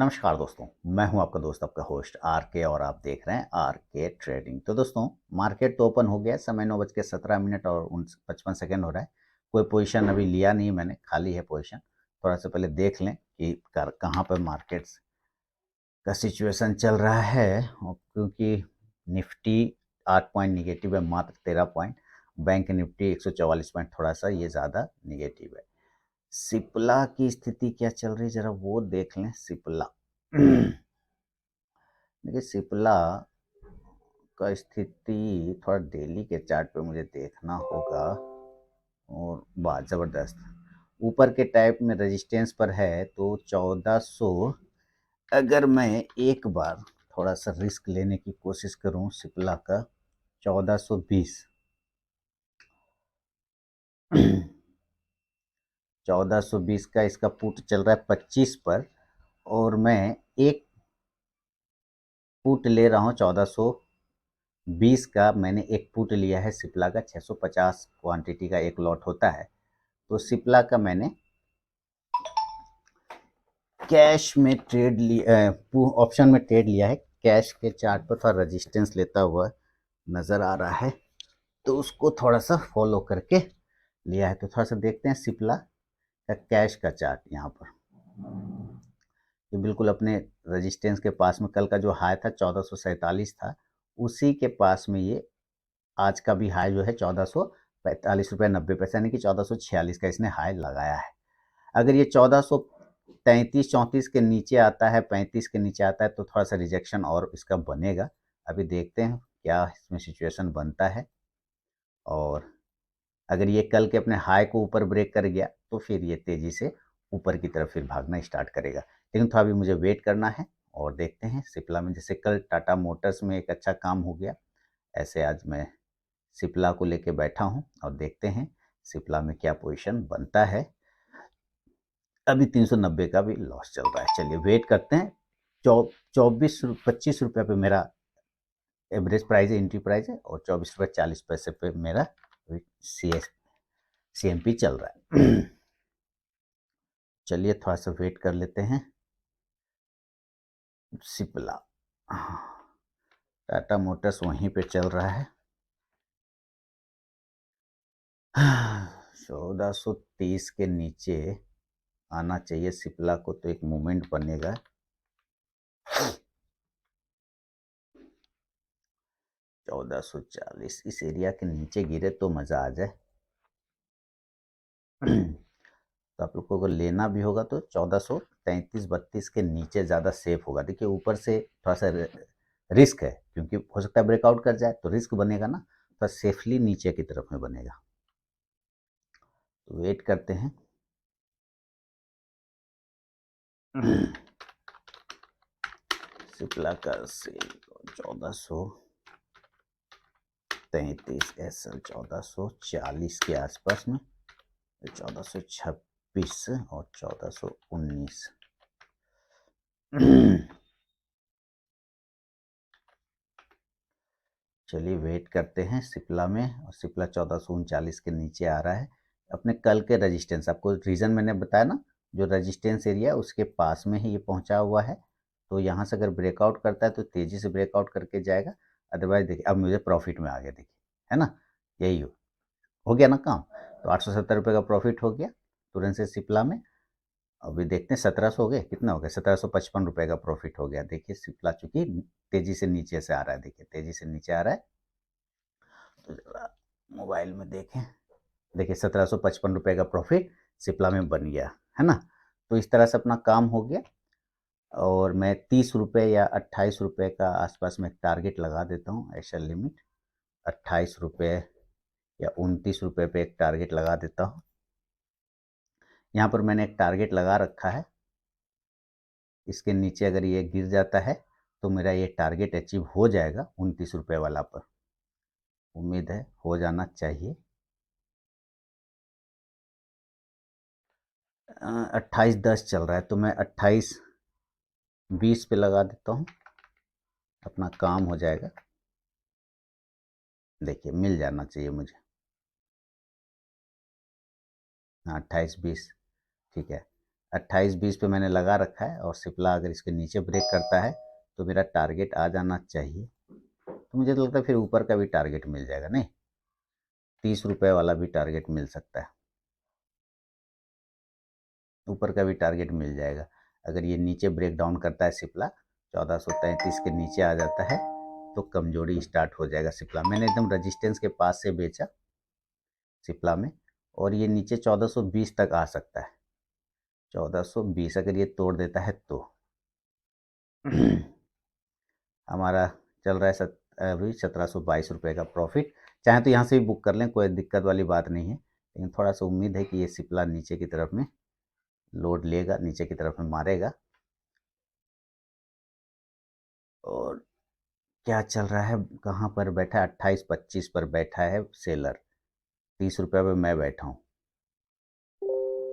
नमस्कार दोस्तों, मैं हूं आपका दोस्त, आपका होस्ट आर के, और आप देख रहे हैं आर के ट्रेडिंग। तो दोस्तों, मार्केट तो ओपन हो गया है। समय 9:17 और 55 सेकेंड हो रहा है। कोई पोजीशन अभी लिया नहीं मैंने, खाली है पोजीशन। थोड़ा सा पहले देख लें कि कहाँ पर मार्केट का सिचुएशन चल रहा है। और क्योंकि निफ्टी 8 पॉइंट निगेटिव है, मात्र 13 पॉइंट। बैंक निफ्टी 144 पॉइंट, थोड़ा सा ये ज़्यादा निगेटिव है। सिप्ला की स्थिति क्या चल रही है, जरा वो देख लें। सिप्ला देखिए, सिप्ला का स्थिति थोड़ा डेली के चार्ट पे मुझे देखना होगा। और बहुत ज़बरदस्त ऊपर के टाइप में रेजिस्टेंस पर है, तो 1400 अगर मैं एक बार थोड़ा सा रिस्क लेने की कोशिश करूं सिप्ला का, 1420 1420 का इसका पुट चल रहा है 25 पर, और मैं एक पुट ले रहा हूँ 1420 का। मैंने एक पुट लिया है सिप्ला का, 650 क्वांटिटी का एक लॉट होता है। तो सिप्ला का मैंने कैश में ट्रेड लिया, ऑप्शन में ट्रेड लिया है। कैश के चार्ट पर थोड़ा रेजिस्टेंस लेता हुआ नज़र आ रहा है, तो उसको थोड़ा सा फॉलो करके लिया है। तो थोड़ा सा देखते हैं सिप्ला का कैश का चार्ट। यहाँ पर ये बिल्कुल अपने रेजिस्टेंस के पास में, कल का जो हाई था 1447 था, उसी के पास में ये आज का भी हाई जो है 1445 रुपये 90 पैसे, यानी कि 1446 का इसने हाई लगाया है। अगर ये 1433-34 के नीचे आता है, 35 के नीचे आता है, तो थोड़ा सा रिजेक्शन और इसका बनेगा। अभी देखते हैं क्या इसमें सिचुएशन बनता है। और अगर ये कल के अपने हाई को ऊपर ब्रेक कर गया, तो फिर ये तेज़ी से ऊपर की तरफ फिर भागना स्टार्ट करेगा। लेकिन थोड़ा अभी मुझे वेट करना है और देखते हैं सिप्ला में। जैसे कल टाटा मोटर्स में एक अच्छा काम हो गया, ऐसे आज मैं सिप्ला को लेके बैठा हूँ और देखते हैं सिप्ला में क्या पोजीशन बनता है। अभी 390 का भी लॉस चल रहा है। चलिए वेट करते हैं। 25 रुपये पे मेरा एवरेज प्राइस है, एंट्री प्राइस है, और 24 रुपये 40 पैसे पे मेरा CMP चल रहा है। चलिए थोड़ा सा वेट कर लेते हैं। सिप्ला, टाटा मोटर्स वहीं पे चल रहा है। 1430 के नीचे आना चाहिए सिप्ला को, तो एक मूवमेंट बनेगा। 1440 इस एरिया के नीचे गिरे तो मज़ा आ जाए। तो आप लोग को अगर लेना भी होगा तो 1433-32 के नीचे ज़्यादा सेफ होगा। देखिए ऊपर से थोड़ा सा रिस्क है, क्योंकि हो सकता है ब्रेकआउट कर जाए, तो रिस्क बनेगा ना, थोड़ा सेफली नीचे की तरफ में बनेगा। तो वेट करते हैं। सिप्ला का सेल 1433 SL 1440 के आसपास में, 1426 और 1419। चलिए वेट करते हैं सिप्ला में। और सिप्ला 1439 के नीचे आ रहा है। अपने कल के रेजिस्टेंस, आपको रीज़न मैंने बताया ना, जो रेजिस्टेंस एरिया है उसके पास में ही ये पहुंचा हुआ है। तो यहाँ से अगर ब्रेकआउट करता है तो तेज़ी से ब्रेकआउट करके जाएगा। अदरवाइज देखिए, अब मुझे प्रॉफिट में आ गया, देखिए, है ना, यही हो गया ना काम। तो 870 रुपये का प्रॉफिट हो गया तुरंत से सिप्ला में। अभी देखते हैं 1700 हो गए, कितना हो गया, 1755 रुपये का प्रॉफिट हो गया। देखिए सिप्ला चूंकि तेज़ी से नीचे से आ रहा है, देखिए तेज़ी से नीचे आ रहा है। तो जरा मोबाइल में देखें, देखिए 1755 रुपये का प्रॉफिट सिप्ला में बन गया, है ना। तो इस तरह से अपना काम हो गया। और मैं 30 रुपये या 28 रुपये का आसपास में टारगेट लगा देता हूँ, ऐसा लिमिट 28 रुपये या 29 रुपये पे एक टारगेट लगा देता हूँ। यहाँ पर मैंने एक टारगेट लगा रखा है। इसके नीचे अगर ये गिर जाता है तो मेरा ये टारगेट अचीव हो जाएगा 29 रुपये वाला पर। उम्मीद है हो जाना चाहिए। 28-10 चल रहा है, तो मैं 28-20 पे लगा देता हूँ, अपना काम हो जाएगा। देखिए मिल जाना चाहिए मुझे। हाँ, 28-20 ठीक है। 28-20 पे मैंने लगा रखा है, और सिप्ला अगर इसके नीचे ब्रेक करता है तो मेरा टारगेट आ जाना चाहिए। तो मुझे तो लगता है फिर ऊपर का भी टारगेट मिल जाएगा, नहीं 30 रुपये वाला भी टारगेट मिल सकता है, ऊपर का भी टारगेट मिल जाएगा। अगर ये नीचे ब्रेक डाउन करता है सिप्ला 1433 के नीचे आ जाता है तो कमजोरी स्टार्ट हो जाएगा सिप्ला। मैंने एकदम रजिस्टेंस के पास से बेचा सिप्ला में, और ये नीचे 1420 तक आ सकता है। 1420 अगर ये तोड़ देता है तो हमारा चल रहा है अभी 1722 रुपये का प्रॉफिट। चाहे तो यहाँ से भी बुक कर लें, कोई दिक्कत वाली बात नहीं है, लेकिन थोड़ा सा उम्मीद है कि ये सिप्ला नीचे की तरफ में लोड लेगा, नीचे की तरफ में मारेगा। और क्या चल रहा है, कहाँ पर बैठा है, 28-25 पर बैठा है सेलर, 30 रुपये पर मैं बैठा हूँ।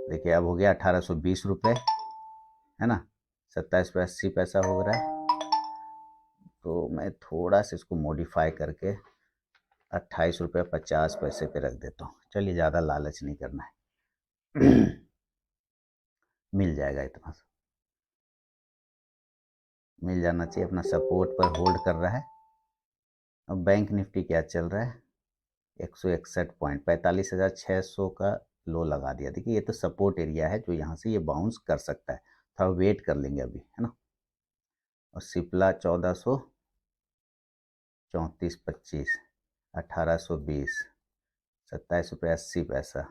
देखिए अब हो गया 1820 रुपये, है ना, 27 पे 80 पैसा हो रहा है। तो मैं थोड़ा सा इसको मॉडिफाई करके 28 रुपये 50 पैसे पे रख देता हूँ। चलिए, ज़्यादा लालच नहीं करना है मिल जाएगा, इतना मिल जाना चाहिए। अपना सपोर्ट पर होल्ड कर रहा है। अब बैंक निफ्टी क्या चल रहा है, 161 पॉइंट, 45,600 का लो लगा दिया। देखिए ये तो सपोर्ट एरिया है जो यहाँ से ये बाउंस कर सकता है, थोड़ा वेट कर लेंगे अभी, है ना। और सिप्ला 1434-25, 1820, 27 रुपये 80 पैसा,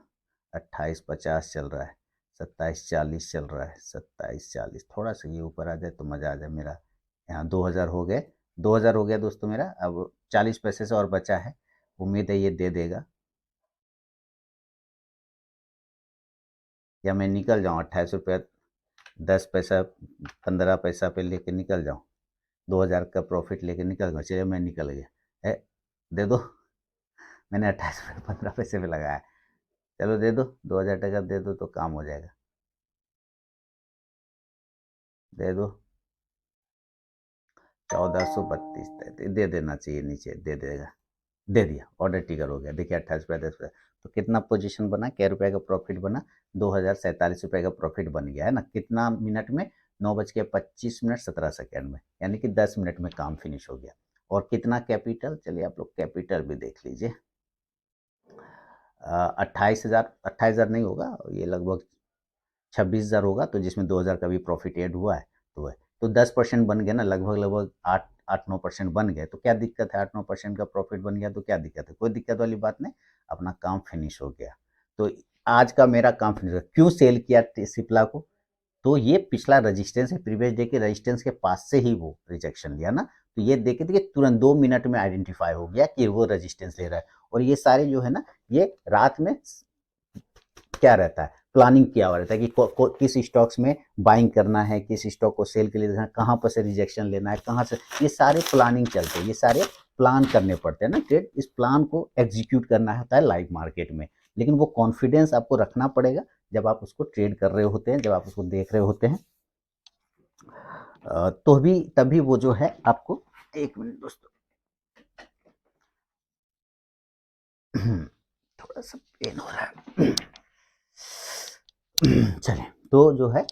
28-50 चल रहा है, 27-40 चल रहा है, 27-40। थोड़ा सा ये ऊपर आ जाए तो मज़ा आ जाए मेरा। यहाँ 2000 हो गए, 2000 हो गया दोस्तों मेरा। अब 40 पैसे से और बचा है, उम्मीद है ये दे देगा, या मैं निकल जाऊँ 28 रुपये 10 पैसा 15 पैसा पे लेके निकल जाऊँ, 2000 का प्रॉफिट लेके निकल गया। चलिए मैं निकल गया, दे दो। मैंने 28 रुपये 15 पैसे पे लगाया, चलो दे दो, 2000 टका दे दो तो काम हो जाएगा, दे दो। 1432 दे देना चाहिए, नीचे दे देगा, दे दिया, ऑर्डर टिकर हो गया। देखिए 28 रुपये 10 पैसा, तो कितना पोजीशन बना, क्या रुपये का प्रॉफिट बना, 2047 रुपये का प्रॉफिट बन गया, है ना। कितना मिनट में, 9:25 17 सेकेंड में, यानी कि 10 मिनट में काम फिनिश हो गया। और कितना कैपिटल, चलिए आप लोग कैपिटल भी देख लीजिए। 28,000 नहीं होगा, ये लगभग 26,000 होगा, तो जिसमें 2,000 का भी प्रॉफिट ऐड हुआ है तो है, तो 10% बन गया ना, लगभग 8-9% बन गए। तो क्या दिक्कत है, 8-9% का प्रॉफिट बन गया तो क्या दिक्कत है, कोई दिक्कत वाली बात नहीं, अपना काम फिनिश हो गया। तो आज का मेरा काम फिनिश हो, क्यों सेल किया सिप्ला को, तो ये पिछला रजिस्टेंस है, प्रीवियस डे के रजिस्टेंस के पास से ही वो रिजेक्शन लिया ना, तो ये देखे थे कि तुरंत 2 मिनट में आइडेंटिफाई हो गया कि वो रजिस्टेंस ले रहा है। और ये सारे जो है ना, ये रात में क्या रहता है, प्लानिंग किया हुआ रहता है कि किस स्टॉक्स में बाइंग करना है, किस स्टॉक को सेल के लिए देना है, कहाँ पर से रिजेक्शन लेना है, कहाँ से, ये सारे प्लानिंग चलते हैं, ये सारे प्लान करने पड़ते हैं ना ट्रेड। इस प्लान को एग्जीक्यूट करना होता है लाइव मार्केट में, लेकिन वो कॉन्फिडेंस आपको रखना पड़ेगा जब आप उसको ट्रेड कर रहे होते हैं, जब आप उसको देख रहे होते हैं। तो भी तभी वो जो है आपको, एक मिनट दोस्तों थोड़ा सा पेन हो रहा है चलिए, तो जो है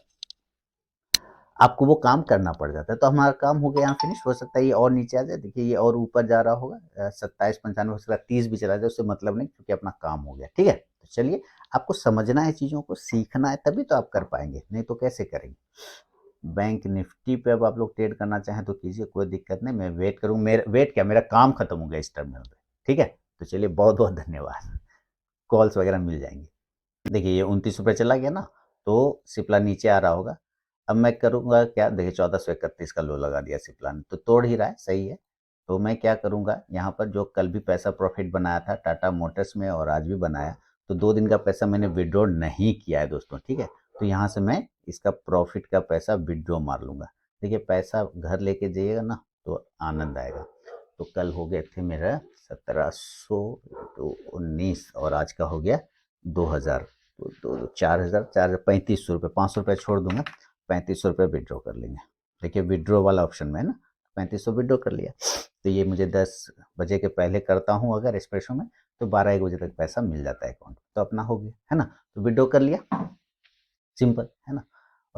आपको वो काम करना पड़ जाता है। तो हमारा काम हो गया यहाँ फिनिश। हो सकता है ये और नीचे आ जाए, देखिए ये और ऊपर जा रहा होगा, 27-95 हो सकता है 30 भी चला जाए, उससे मतलब नहीं, क्योंकि अपना काम हो गया। ठीक है, तो चलिए, आपको समझना है, चीज़ों को सीखना है, तभी तो आप कर पाएंगे, नहीं तो कैसे करेंगे। बैंक निफ्टी पे अब आप लोग ट्रेड करना चाहें तो कीजिए, कोई दिक्कत नहीं, मैं वेट करूँ। मेरा वेट क्या, मेरा काम खत्म हो गया इस टर्मिनल पे। ठीक है, तो चलिए, बहुत बहुत धन्यवाद। कॉल्स वगैरह मिल जाएंगी। देखिए ये 29 रुपये चला गया ना, तो सिप्ला नीचे आ रहा होगा। अब मैं करूँगा क्या, देखिए 1431 का लो लगा दिया सिप्ला ने, तो तोड़ ही रहा है, सही है। तो मैं क्या करूँगा, यहाँ पर जो कल भी पैसा प्रॉफिट बनाया था टाटा मोटर्स में, और आज भी बनाया, तो 2 दिन का पैसा मैंने विड्रॉ नहीं किया है दोस्तों। ठीक है, तो यहाँ से मैं इसका प्रॉफिट का पैसा विड्रॉ मार लूँगा। देखिए पैसा घर लेके जाइएगा ना तो आनंद आएगा। तो कल हो गए थे मेरा 1700 तो 19, और आज का हो गया 2000, तो 4,000 4,000 3500 रुपये, 500 रुपये छोड़ दूंगा, 3500 रुपये विड्रॉ कर लेंगे। देखिए विड्रॉ वाला ऑप्शन में है ना, 3500 विड्रॉ कर लिया। तो ये मुझे 10 बजे के पहले करता हूँ अगर एक्सप्रेसो में, तो 12-1 बजे तक पैसा मिल जाता है अकाउंट, तो अपना हो गया, है ना। तो विड्रॉ कर लिया, सिंपल है ना।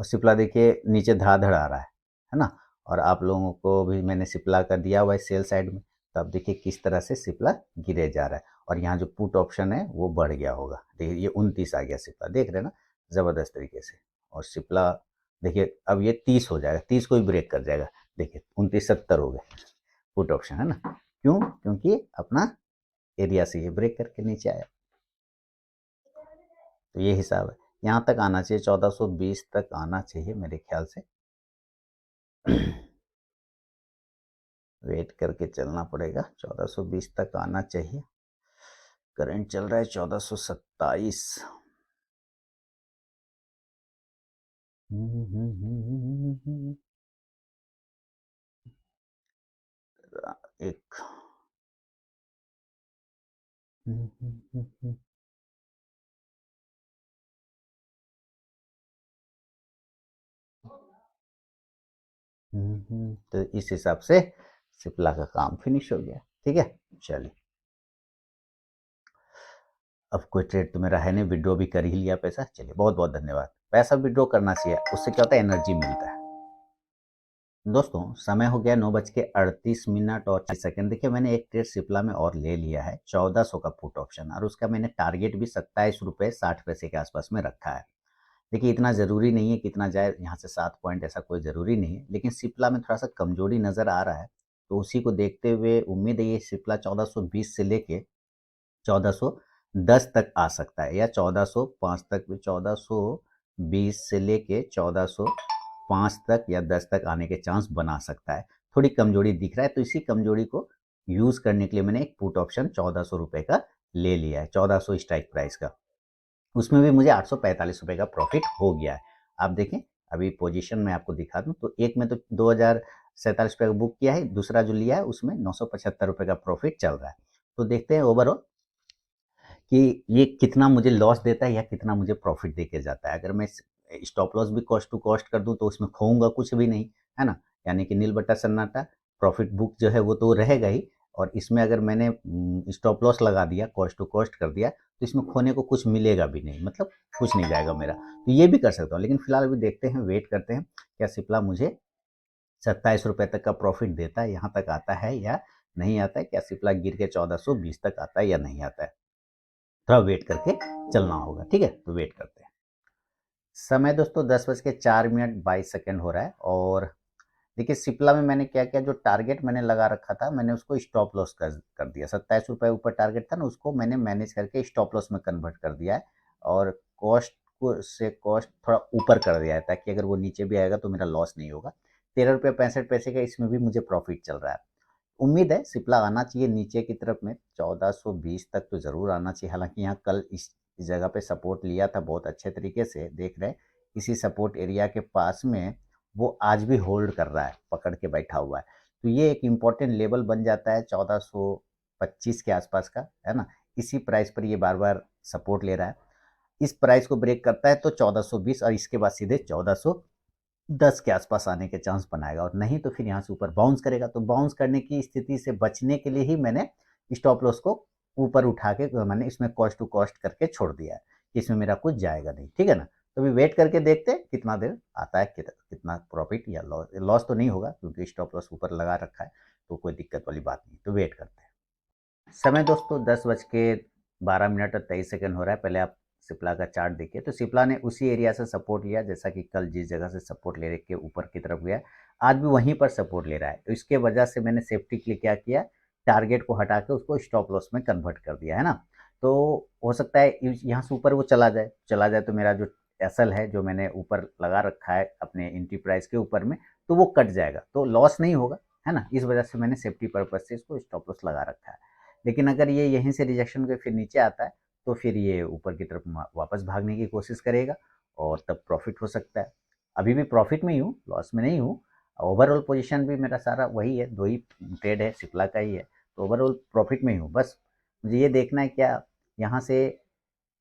और सिप्ला देखिए नीचे धड़ाधड़ आ रहा है ना। और आप लोगों को भी मैंने सिप्ला का दिया हुआ है सेल साइड में, तो आप देखिए किस तरह से सिप्ला गिरे जा रहा है। और यहाँ जो पुट ऑप्शन है वो बढ़ गया होगा, देखिए ये 29 आ गया सिप्ला, देख रहे हैं ना, ज़बरदस्त तरीके से। और सिप्ला देखिए अब ये 30 हो जाएगा, 30 को भी ब्रेक कर जाएगा, देखिए 29 70 हो गए पुट ऑप्शन, है ना। क्यों? क्योंकि अपना एरिया से ये ब्रेक करके नीचे आया। तो ये हिसाब है, यहाँ तक आना चाहिए, 1420 तक आना चाहिए मेरे ख्याल से। वेट करके चलना पड़ेगा, 1420 तक आना चाहिए। करंट चल रहा है 1427। एक तो इस हिसाब से सिप्ला का काम फिनिश हो गया, ठीक है। चलिए, अब कोई ट्रेड तो मेरा है नहीं, विड्रॉ भी कर ही लिया पैसा, चलिए बहुत बहुत धन्यवाद। पैसा विड्रॉ करना चाहिए, उससे क्या होता है, एनर्जी मिलता है। दोस्तों समय हो गया 9:38 और 6 सेकंड। देखिए मैंने एक ट्रेड सिप्ला में और ले लिया है, 1400 का पुट ऑप्शन, और उसका मैंने टारगेट भी 27 रुपये 60 पैसे के आसपास में रखा है। देखिए इतना ज़रूरी नहीं है कि इतना जाए यहाँ से 7 पॉइंट, ऐसा कोई ज़रूरी नहीं है, लेकिन सिप्ला में थोड़ा सा कमजोरी नज़र आ रहा है, तो उसी को देखते हुए उम्मीद है ये सिप्ला 1420 से लेके 1410 तक आ सकता है, या 1405 तक भी, 1420 से लेके 1405 तक या 10 तक आने के चांस बना सकता है। थोड़ी कमजोरी दिख रहा है, तो इसी कमजोरी को यूज़ करने के लिए मैंने एक पुट ऑप्शन 1400 रुपये का ले लिया है, 1400 स्ट्राइक प्राइस का। उसमें भी मुझे 845 रुपये का प्रॉफिट हो गया है। आप देखें, अभी पोजीशन में आपको दिखा दूं, तो एक में तो 2047 रुपये का बुक किया है, दूसरा जो लिया है उसमें 975 रुपये का प्रॉफिट चल रहा है। तो देखते हैं ओवरऑल कि ये कितना मुझे लॉस देता है या कितना मुझे प्रॉफिट दे के जाता है। अगर मैं स्टॉप लॉस भी कॉस्ट टू कॉस्ट कर दूं तो उसमें खोऊंगा कुछ भी नहीं, है ना। यानी कि नील बट्टा सन्नाटा, प्रॉफिट बुक जो है वो तो रहेगा ही। और इसमें अगर मैंने स्टॉप लॉस लगा दिया, कॉस्ट टू कॉस्ट कर दिया, तो इसमें खोने को कुछ मिलेगा भी नहीं, मतलब कुछ नहीं जाएगा मेरा। तो ये भी कर सकता हूँ, लेकिन फिलहाल अभी देखते हैं, वेट करते हैं क्या सिप्ला मुझे 27 रुपये तक का प्रॉफिट देता है, यहाँ तक आता है या नहीं आता है, क्या सिप्ला गिर के 1420 तक आता है या नहीं आता है। थोड़ा वेट करके चलना होगा, ठीक है, तो वेट करते हैं। समय दोस्तों 10:04 हो रहा है। और देखिए सिप्ला में मैंने क्या किया, जो टारगेट मैंने लगा रखा था मैंने उसको स्टॉप लॉस कर दिया। 27 रुपये ऊपर टारगेट था ना, उसको मैंने मैनेज करके स्टॉप लॉस में कन्वर्ट कर दिया है। और कॉस्ट को से कॉस्ट थोड़ा ऊपर कर दिया है, ताकि अगर वो नीचे भी आएगा तो मेरा लॉस नहीं होगा। 13 रुपये 65 पैसे का इसमें भी मुझे प्रॉफिट चल रहा है। उम्मीद है सिप्ला आना चाहिए नीचे की तरफ में, 1420 तक तो ज़रूर आना चाहिए। हालांकि यहाँ कल इस जगह पे सपोर्ट लिया था बहुत अच्छे तरीके से, देख रहे हैं इसी सपोर्ट एरिया के पास में वो आज भी होल्ड कर रहा है, पकड़ के बैठा हुआ है। तो ये एक इम्पॉर्टेंट लेवल बन जाता है 1425 के आसपास का, है ना। इसी प्राइस पर ये बार बार सपोर्ट ले रहा है, इस प्राइस को ब्रेक करता है तो 1420, और इसके बाद सीधे 1410 के आसपास आने के चांस बनाएगा। और नहीं तो फिर यहाँ से ऊपर बाउंस करेगा, तो बाउंस करने की स्थिति से बचने के लिए ही मैंने स्टॉप लॉस को ऊपर उठा के मैंने इसमें कॉस्ट टू कॉस्ट करके छोड़ दिया है, इसमें मेरा कुछ जाएगा नहीं, ठीक है ना। तो अभी वेट करके देखते हैं कितना देर आता है, कितना प्रॉफिट या लॉस। लॉस तो नहीं होगा क्योंकि स्टॉप लॉस ऊपर लगा रखा है, तो कोई दिक्कत वाली बात नहीं, तो वेट करते हैं। समय दोस्तों 10:12 और 23 सेकंड हो रहा है। पहले आप सिप्ला का चार्ट देखिए, तो सिप्ला ने उसी एरिया से सपोर्ट लिया, जैसा कि कल जिस जगह से सपोर्ट ले के ऊपर की तरफ गया, आज भी वहीं पर सपोर्ट ले रहा है। तो इसके वजह से मैंने सेफ्टी के लिए क्या किया, टारगेट को हटा के उसको स्टॉप लॉस में कन्वर्ट कर दिया, है ना। तो हो सकता है यहाँ से ऊपर वो चला जाए तो मेरा जो एसएल है, जो मैंने ऊपर लगा रखा है अपने एंट्री प्राइस के ऊपर में, तो वो कट जाएगा, तो लॉस नहीं होगा, है ना। इस वजह से मैंने सेफ्टी पर्पज से इसको स्टॉप लॉस लगा रखा है। लेकिन अगर ये यहीं से रिजेक्शन के फिर नीचे आता है, तो फिर ये ऊपर की तरफ वापस भागने की कोशिश करेगा, और तब प्रॉफिट हो सकता है। अभी भी प्रॉफिट में ही हूँ, लॉस में नहीं हूँ। ओवरऑल पोजीशन भी मेरा सारा वही है, 2 ही ट्रेड है, सिप्ला का ही है, तो ओवरऑल प्रॉफिट में ही हूँ। बस मुझे ये देखना है क्या यहाँ से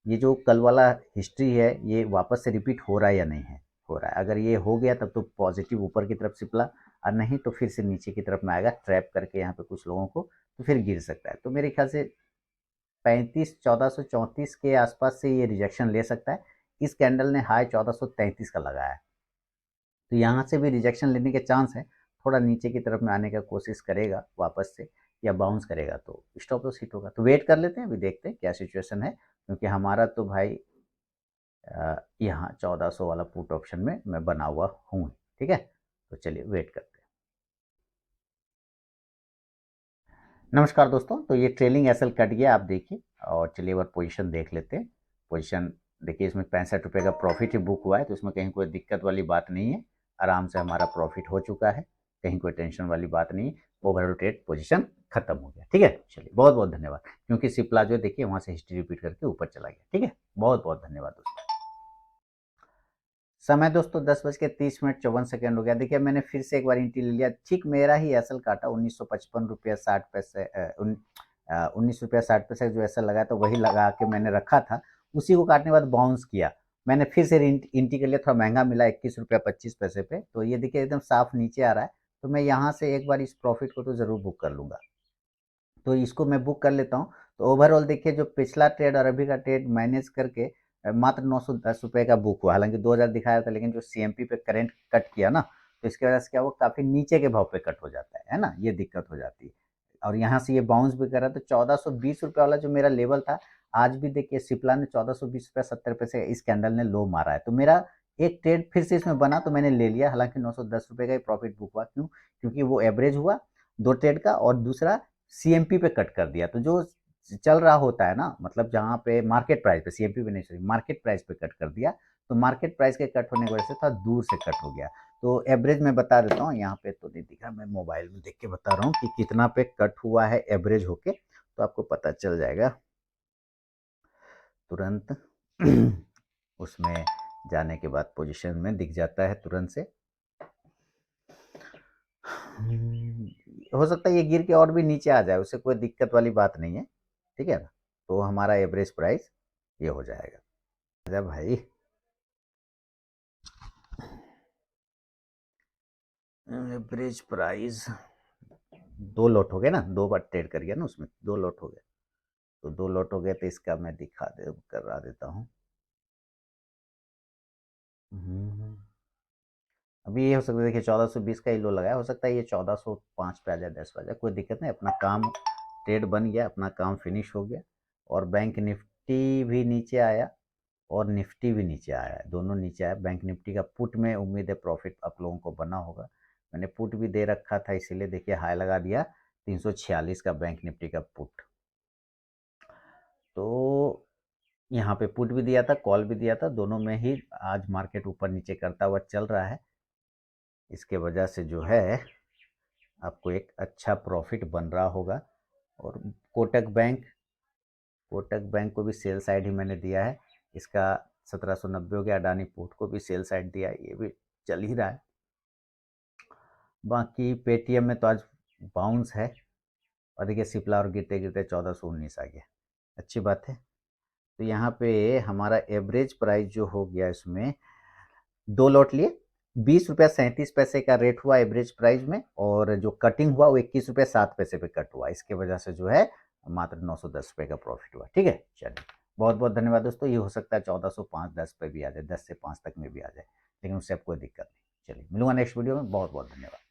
ये जो कल वाला हिस्ट्री है ये वापस से रिपीट हो रहा है या नहीं है, हो रहा है। अगर ये हो गया तब तो पॉजिटिव ऊपर की तरफ सिप्ला, और नहीं तो फिर से नीचे की तरफ में आएगा, ट्रैप करके यहाँ पे कुछ लोगों को, तो फिर गिर सकता है। तो मेरे ख्याल से 1434 के आसपास से ये रिजेक्शन ले सकता है। इस कैंडल ने हाई 1433 का लगाया है, तो यहाँ से भी रिजेक्शन लेने के चांस है, थोड़ा नीचे की तरफ में आने का कोशिश करेगा वापस से या बाउंस करेगा तो स्टॉप लॉस हिट होगा। तो वेट कर लेते हैं, अभी देखते हैं क्या सिचुएशन है, क्योंकि हमारा तो भाई यहाँ 1400 वाला पुट ऑप्शन में मैं बना हुआ हूँ, ठीक है। तो चलिए वेट करते हैं। नमस्कार दोस्तों, तो ये ट्रेलिंग एसएल कट गया, आप देखिए, और चलिए एक पोजीशन देख लेते हैं। पोजीशन देखिए, इसमें 65 रुपये का प्रॉफिट ही बुक हुआ है, तो इसमें कहीं कोई दिक्कत वाली बात नहीं है, आराम से हमारा प्रॉफिट हो चुका है, कहीं कोई टेंशन वाली बात नहीं है। ओवररोटेट पोजीशन खत्म हो गया, ठीक है। चलिए बहुत बहुत धन्यवाद, क्योंकि सिप्ला जो देखिए वहाँ से हिस्ट्री रिपीट करके ऊपर चला गया, ठीक है। बहुत बहुत धन्यवाद दोस्तों। समय दोस्तों 10:30 हो गया। देखिए मैंने फिर से एक बार एंट्री ले लिया, ठीक मेरा ही एसएल काटा 1955 रुपया 60 पैसे, 19 रुपया 60 पैसे जो एसएल लगा तो वही लगा के मैंने रखा था, उसी को काटने के बाद बाउंस किया। मैंने फिर से एंट्री कर लिया, थोड़ा महंगा मिला 21 रुपया 25 पैसे पे, तो ये देखिए एकदम साफ नीचे आ रहा है, तो मैं यहाँ से एक बार इस प्रॉफिट को तो ज़रूर बुक कर लूँगा। तो इसको मैं बुक कर लेता हूँ। तो ओवरऑल देखिए जो पिछला ट्रेड और अभी का ट्रेड मैनेज करके मात्र 910 रुपये का बुक हुआ। हालांकि 2000 दिखाया था, लेकिन जो सीएमपी पे करंट कट किया ना, तो इसकी वजह से क्या वो काफ़ी नीचे के भाव पे कट हो जाता है ना, ये दिक्कत हो जाती है। और यहाँ से ये बाउंस भी कर रहा है, तो 1420 रुपये वाला जो मेरा लेवल था, आज भी देखिए सिप्ला ने 1420 रुपया 70 पैसे इस कैंडल ने लो मारा है। तो मेरा एक ट्रेड फिर से इसमें बना, तो मैंने ले लिया। हालांकि 910 रुपये का ही प्रॉफिट बुक हुआ, क्यों? क्योंकि वो एवरेज हुआ दो ट्रेड का, और दूसरा सीएमपी पे कट कर दिया। तो जो चल रहा होता है ना, मतलब जहाँ पे मार्केट प्राइस पे, सीएमपी पे नहीं, सॉरी, मार्केट प्राइस पे कट कर दिया, तो मार्केट प्राइस के कट होने की वजह से थोड़ा दूर से कट हो गया। तो एवरेज मैं बता देता हूँ, यहाँ पे तो नहीं दिखा, मैं मोबाइल में देख के बता रहा हूँ कि कितना पे कट हुआ है एवरेज होके, तो आपको पता चल जाएगा तुरंत। उसमें जाने के बाद पोजीशन में दिख जाता है तुरंत से। हो सकता है ये गिर के और भी नीचे आ जाए, उससे कोई दिक्कत वाली बात नहीं है, ठीक है ना। तो हमारा एवरेज प्राइस ये हो जाएगा। आजा भाई, एवरेज प्राइस 2 लॉट हो गए ना, 2 बार ट्रेड कर गया ना, उसमें 2 लॉट हो गए, तो 2 लॉट हो गए, तो इसका मैं करा देता हूँ। अभी ये हो सकता है, देखिए 1420 का ही लो लगाया, हो सकता है ये 1405 पे आ जाए, 10 पे आ जाए, कोई दिक्कत नहीं। अपना काम ट्रेड बन गया, अपना काम फिनिश हो गया। और बैंक निफ्टी भी नीचे आया और निफ्टी भी नीचे आया है, दोनों नीचे आया। बैंक निफ्टी का पुट में उम्मीद है प्रॉफिट आप लोगों को बना होगा, मैंने पुट भी दे रखा था, इसीलिए देखिए हाई लगा दिया 346 का बैंक निफ्टी का पुट। तो यहाँ पे पुट भी दिया था, कॉल भी दिया था, दोनों में ही आज मार्केट ऊपर नीचे करता हुआ चल रहा है। इसके वजह से जो है आपको एक अच्छा प्रॉफिट बन रहा होगा। और कोटक बैंक को भी सेल साइड ही मैंने दिया है, इसका 1790 हो गया। अडानी पोर्ट को भी सेल साइड दिया है, ये भी चल ही रहा है। बाकी पेटीएम में तो आज बाउंस है, और देखिए सिप्ला और गिरते गिरते 1419 आ गया, अच्छी बात है। तो यहाँ पे हमारा एवरेज प्राइस जो हो गया, इसमें 2 लॉट लिए, 20 रुपया 37 पैसे का रेट हुआ एवरेज प्राइस में, और जो कटिंग हुआ वो 21 रुपया 7 पैसे पे कट हुआ, इसके वजह से जो है मात्र 910 रुपये का प्रॉफिट हुआ, ठीक है। चलिए बहुत बहुत धन्यवाद दोस्तों। ये हो सकता है 1405-10 पे भी आ जाए, 10 से 5 तक में भी आ जाए, लेकिन उससे अब कोई दिक्कत नहीं। चलिए मिलूंगा नेक्स्ट वीडियो में, बहुत बहुत धन्यवाद।